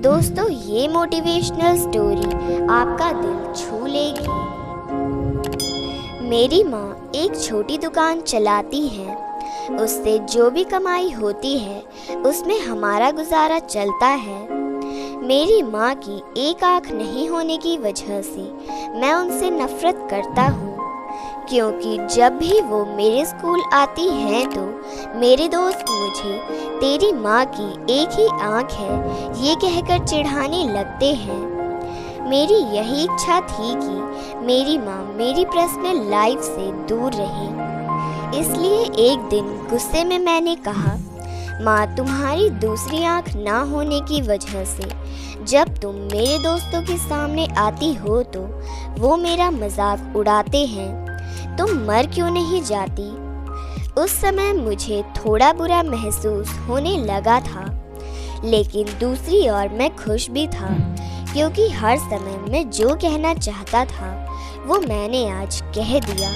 दोस्तों, ये motivational story आपका दिल छू लेगी। मेरी माँ एक छोटी दुकान चलाती है। उससे जो भी कमाई होती है उसमें हमारा गुजारा चलता है। मेरी माँ की एक आँख नहीं होने की वजह से मैं उनसे नफरत करता हूँ, क्योंकि जब भी वो मेरे स्कूल आती हैं तो मेरे दोस्त मुझे तेरी माँ की एक ही आँख है ये कहकर चिढ़ाने लगते हैं। मेरी यही इच्छा थी कि मेरी माँ मेरी पर्सनल लाइफ से दूर रहे। इसलिए एक दिन गुस्से में मैंने कहा, माँ, तुम्हारी दूसरी आँख ना होने की वजह से जब तुम मेरे दोस्तों के सामने आती हो तो वो मेरा मजाक उड़ाते हैं। तुम मर क्यों नहीं जाती? उस समय मुझे थोड़ा बुरा महसूस होने लगा था, लेकिन दूसरी ओर मैं खुश भी था, क्योंकि हर समय मैं जो कहना चाहता था वो मैंने आज कह दिया।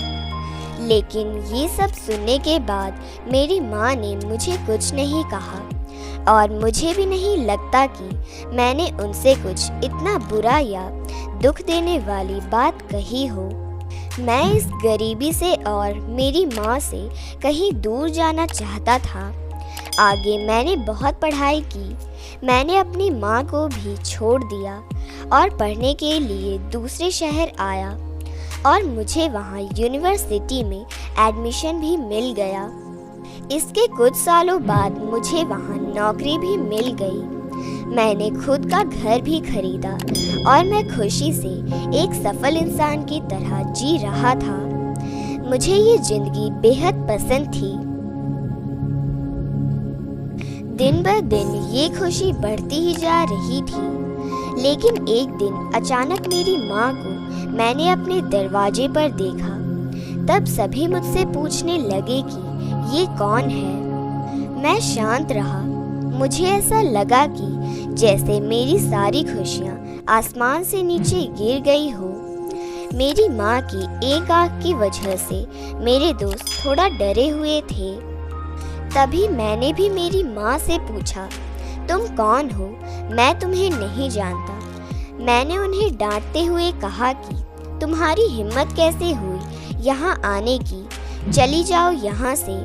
लेकिन ये सब सुनने के बाद मेरी माँ ने मुझे कुछ नहीं कहा, और मुझे भी नहीं लगता कि मैंने उनसे कुछ इतना बुरा या दुख देने वाली बात कही हो। मैं इस गरीबी से और मेरी माँ से कहीं दूर जाना चाहता था। आगे मैंने बहुत पढ़ाई की। मैंने अपनी माँ को भी छोड़ दिया और पढ़ने के लिए दूसरे शहर आया, और मुझे वहाँ यूनिवर्सिटी में एडमिशन भी मिल गया। इसके कुछ सालों बाद मुझे वहाँ नौकरी भी मिल गई। मैंने खुद का घर भी खरीदा और मैं खुशी से एक सफल इंसान की तरह जी रहा था। मुझे ये जिंदगी बेहद पसंद थी। दिन ब दिन ये खुशी बढ़ती ही जा रही थी, लेकिन एक दिन अचानक मेरी माँ को मैंने अपने दरवाजे पर देखा। तब सभी मुझसे पूछने लगे कि ये कौन है। मैं शांत रहा। मुझे ऐसा लगा कि जैसे मेरी सारी खुशियाँ आसमान से नीचे गिर गई हो। मेरी माँ की एक आँख की वजह से मेरे दोस्त थोड़ा डरे हुए थे। तभी मैंने भी मेरी माँ से पूछा, तुम कौन हो? मैं तुम्हें नहीं जानता। मैंने उन्हें डांटते हुए कहा कि तुम्हारी हिम्मत कैसे हुई यहाँ आने की? चली जाओ यहाँ से।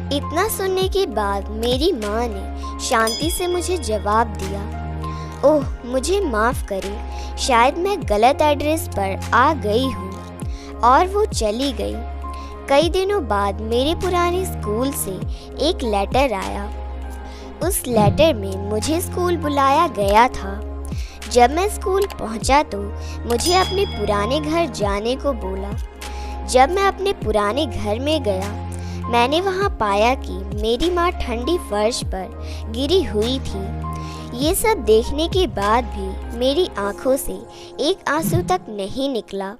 इतना सुनने के बाद मेरी माँ ने शांति से मुझे जवाब दिया, ओह, मुझे माफ़ करें, शायद मैं गलत एड्रेस पर आ गई हूँ। और वो चली गई। कई दिनों बाद मेरे पुराने स्कूल से एक लेटर आया। उस लेटर में मुझे स्कूल बुलाया गया था। जब मैं स्कूल पहुँचा तो मुझे अपने पुराने घर जाने को बोला। जब मैं अपने पुराने घर में गया, मैंने वहाँ पाया कि मेरी माँ ठंडी फर्श पर गिरी हुई थी। ये सब देखने के बाद भी मेरी आँखों से एक आंसू तक नहीं निकला।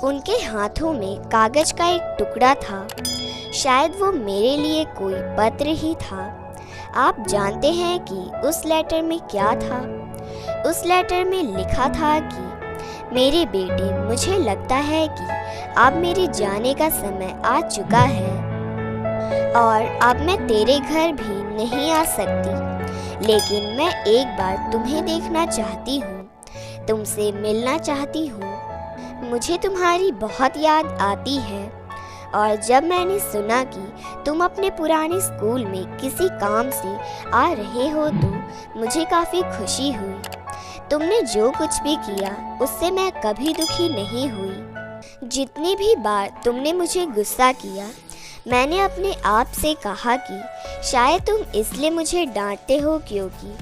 उनके हाथों में कागज का एक टुकड़ा था। शायद वो मेरे लिए कोई पत्र ही था। आप जानते हैं कि उस लेटर में क्या था? उस लेटर में लिखा था कि मेरे बेटे, मुझे लगता है कि अब मेरे जाने का समय आ चुका है और अब मैं तेरे घर भी नहीं आ सकती, लेकिन मैं एक बार तुम्हें देखना चाहती हूँ, तुमसे मिलना चाहती हूँ। मुझे तुम्हारी बहुत याद आती है, और जब मैंने सुना कि तुम अपने पुराने स्कूल में किसी काम से आ रहे हो तो मुझे काफ़ी खुशी हुई। तुमने जो कुछ भी किया उससे मैं कभी दुखी नहीं हुई। जितनी भी बार तुमने मुझे गुस्सा किया, मैंने अपने आप से कहा कि शायद तुम इसलिए मुझे डांटते हो क्योंकि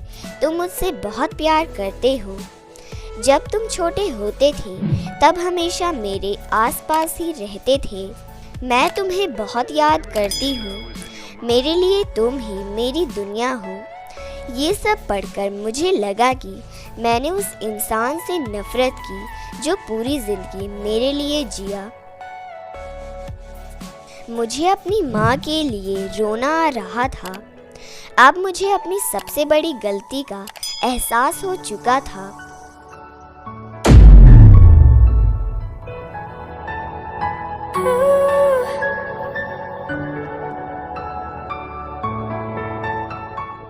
तुम मुझसे बहुत प्यार करते हो। जब तुम छोटे होते थे तब हमेशा मेरे आसपास ही रहते थे। मैं तुम्हें बहुत याद करती हूँ। मेरे लिए तुम ही मेरी दुनिया हो। ये सब पढ़कर मुझे लगा कि मैंने उस इंसान से नफरत की जो पूरी जिंदगी मेरे लिए जिया। मुझे अपनी माँ के लिए रोना आ रहा था। अब मुझे अपनी सबसे बड़ी गलती का एहसास हो चुका था।